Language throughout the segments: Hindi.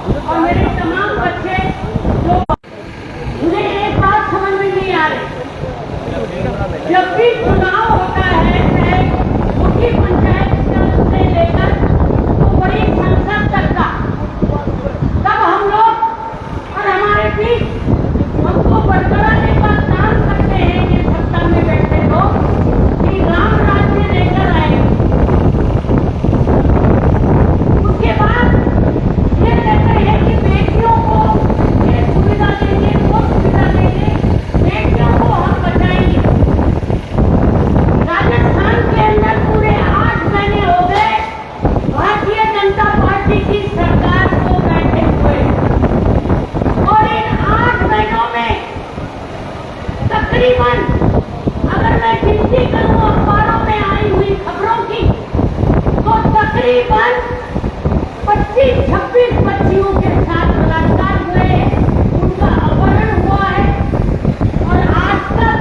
और मेरे तमाम बच्चे जो मुझे एक बात समझ में नहीं आ रही, जब भी चुनाव होता है चाहे छोटी पंचायत से लेकर तो बड़ी संसद तक का, तब हम लोग और हमारे बीच हमको बरकराने का काम करते हैं ये सत्ता में बैठे लोग कि राम राज्य लेकर आए। उसके बाद ये कहते हैं कि बेटियों को ये सुविधा देंगे, वो सुविधा देंगे, बेटियों को हम बचाएंगे। राजस्थान के अंदर पूरे 8 महीने हो गए भारतीय जनता पार्टी की सरकार को बैठे हुए, और इन 8 महीनों में तकरीबन अगर मैं गिनती करूं अखबारों में आई हुई खबरों की तो तकरीबन 25-26 बच्चियों के साथ बलात्कार हुए हैं, उनका अपहरण हुआ है, और आज तक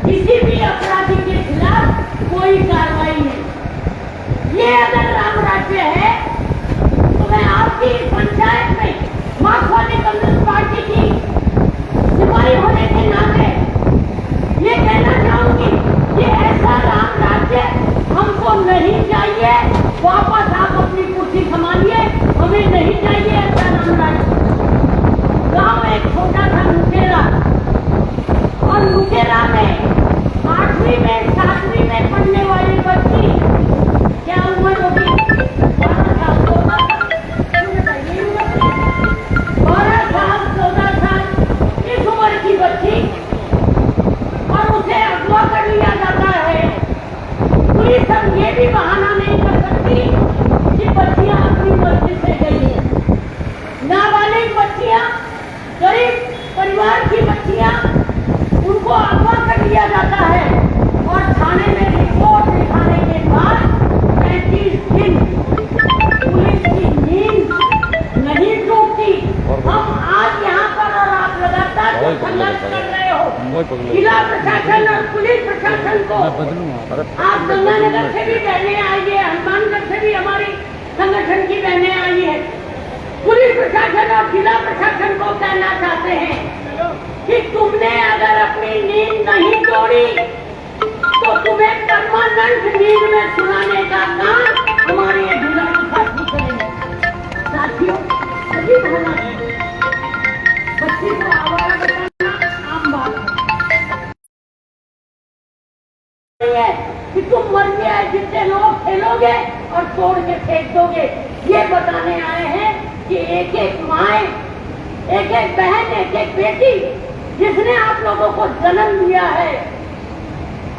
किसी भी अपराधी के खिलाफ कोई कार्रवाई नहीं। ये अगर राम राज्य है तो मैं आपकी पंचायत में मार्क्सवादी कम्युनिस्ट पार्टी की सिपाही होने के नाते ये कहना चाहूंगी, ये ऐसा राम राज्य हमको नहीं चाहिए। वापस आप अपनी कुर्सी संभालिए, हमें नहीं चाहिए ऐसा राम राज्य। गांव एक छोटा सा मुकेरा, और मुकेरा में 8वीं में 7वीं में पढ़ने वाली बच्ची, क्या उम्र होगी? 12 साल 14 साल इस उम्र की बच्ची, और उसे अगवा कर लिया जाता है। पुलिस अब ये भी बहाना नहीं कर सकती कि बच्चियां अपनी मर्जी से गई हैं। नाबालिग बच्चियां, गरीब परिवार की बच्चियां, उनको अगवा कर लिया जाता है, और थाने में रिपोर्ट लिखाने के बाद 35 दिन पुलिस की नींद नहीं टूटती। हम आज यहाँ पर और आप लगातार संघर्ष कर रहे हो, जिला प्रशासन और पुलिस प्रशासन को, आप गंगानगर से भी बहनें आई है, हनुमानगढ़ से भी हमारी संगठन की बहनें आई है, पुलिस प्रशासन और जिला प्रशासन को कहना चाहते हैं कि तुमने अगर अपनी नींद नहीं तोड़ी तो तुम्हें परमानेंट नींद में सुनाने का काम हमारे जिला प्रशासन करेंगे। साथियों, सभी भावना बच्चे को आवारा बताना आम बात है कि तुम मर गया है, जितने लोग खेलोगे और तोड़ के फेंक दोगे। ये बताने आए हैं कि एक एक माए, एक एक बहन, एक एक बेटी जिसने आप लोगों को जन्म दिया है,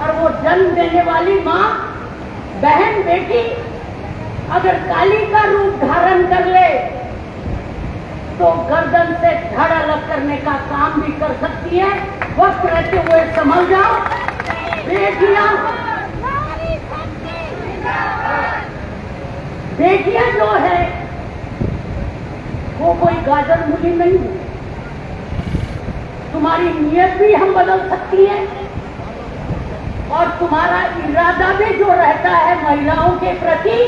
और वो जन्म देने वाली माँ, बहन, बेटी अगर काली का रूप धारण कर ले तो गर्दन से धड़ अलग करने का काम भी कर सकती है। वक्त रहते हुए समझ जाओ, बेटियां जो है वो कोई गाजर मूली नहीं है। तुम्हारी नीयत भी हम बदल सकती है, और तुम्हारा इरादा भी जो रहता है महिलाओं के प्रति,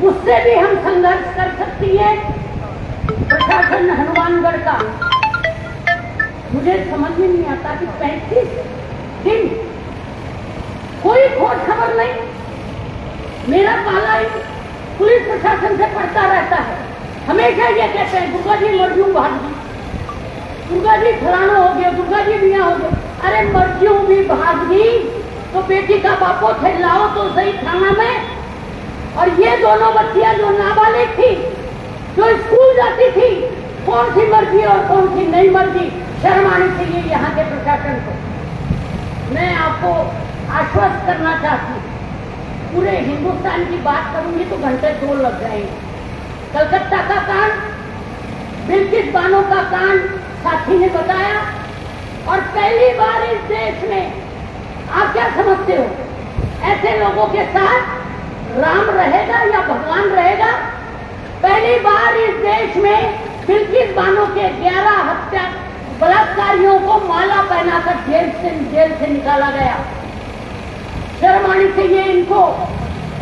उससे भी हम संघर्ष कर सकती है। प्रशासन हनुमानगढ़ का, मुझे समझ में नहीं आता कि 35 दिन कोई खोज खबर नहीं। मेरा पाला पुलिस प्रशासन से पड़ता रहता है, हमेशा ये कहते हैं दुर्गा जी मर्जियों भाग गई, दुर्गा जी फलाना हो गया, दुर्गा जी मियाँ हो गया। अरे मर्जियों भी भाग गई तो बेटी का बापो थे, लाओ तो सही थाना में। और ये दोनों बच्चियां जो नाबालिग थी, जो स्कूल जाती थी, कौन सी मर्जी और कौन सी नहीं मर्जी, शर्म आनी चाहिए यहाँ के प्रशासन को। मैं आपको आश्वस्त करना चाहती हूँ, पूरे हिंदुस्तान की बात करूंगी तो घंटे 2 लग जाएंगे। कलकत्ता का कांड, बिल्किस बानो का कांड साथी ने बताया, और पहली बार इस देश में आप क्या समझते हो, ऐसे लोगों के साथ राम रहेगा या भगवान रहेगा? पहली बार इस देश में बिल्किस बानो के 11 हत्या बलात्कारियों को माला पहनाकर जेल से निकाला गया। शर्म आनी चाहिए इनको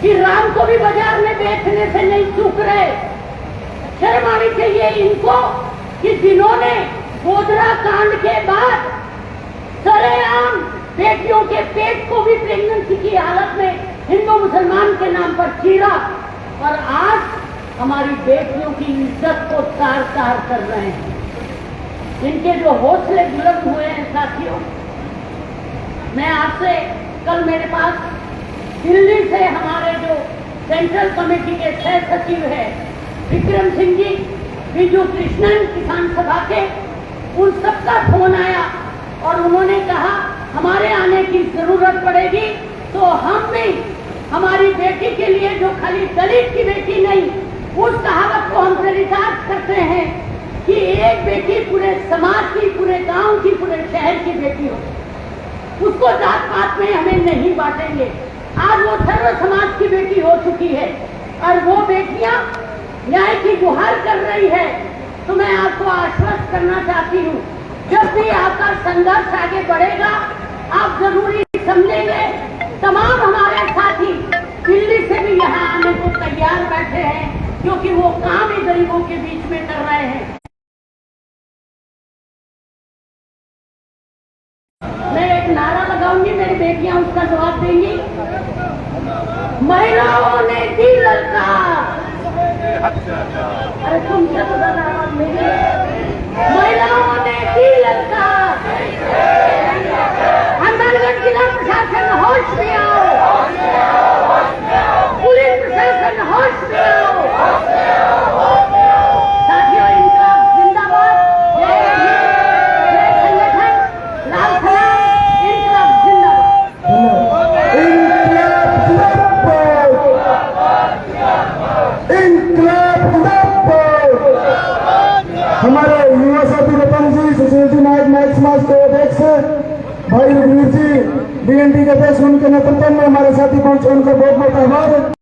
कि राम को भी बाजार में बेचने से नहीं चूक रहे। शर्म आनी चाहिए इनको कि जिन्होंने गोधरा कांड के बाद सरेआम बेटियों के पेट को भी प्रेगनेंसी की हालत में हिंदू मुसलमान के नाम पर चीरा और आज हमारी बेटियों की इज्जत को तार तार कर रहे हैं। इनके जो हौसले बुलंद हुए हैं साथियों, मैं आपसे कल मेरे पास दिल्ली से हमारे जो सेंट्रल कमेटी के सह सचिव है विक्रम सिंह जी, बीजू कृष्णन किसान सभा के, उन सबका फोन आया और उन्होंने कहा हमारे आने की जरूरत पड़ेगी तो हम भी हमारी बेटी के लिए, जो खाली दलित की बेटी नहीं, उस कहावत को हम चरितार्थ करते हैं कि एक बेटी पूरे समाज की, पूरे गांव की, पूरे शहर की बेटी हो, उसको जात पात में हमें नहीं बांटेंगे। आज वो सर्व समाज की बेटी हो चुकी है और वो बेटियां न्याय की गुहार कर रही है। तो मैं आपको आश्वस्त करना चाहती हूँ, जब भी आपका संघर्ष आगे बढ़ेगा आप जरूरी समझेंगे तमाम हमारे साथी दिल्ली से भी यहाँ आने को तैयार बैठे हैं, क्योंकि वो काम ही गरीबों के बीच में कर रहे हैं। मैं एक नारा लगाऊंगी, मेरी बेटियां उसका जवाब देंगी। महिलाओं ने दी ललकार, अरे तुमसे तो ज्यादा आवाज मेरी। महिलाओं ने दी ललकार, हनुमानगढ़ जिला प्रशासन होश में आओ, पुलिस प्रशासन होश में आओ। साथियों, इनकलाब जिंदाबाद, जय हिंद, जय संगठन, लाल सलाम, इनकलाब जिंदाबाद। इनकलाब जिंदाबाद। हमारे युवा साथी रतन जी, सुशील जी नायक, नायक समाज के अध्यक्ष भाई रघुवीर जी, बीएनडी के अध्यक्ष, उनके नेतृत्व में हमारे साथी पहुंचे, उनका बहुत बहुत आभार।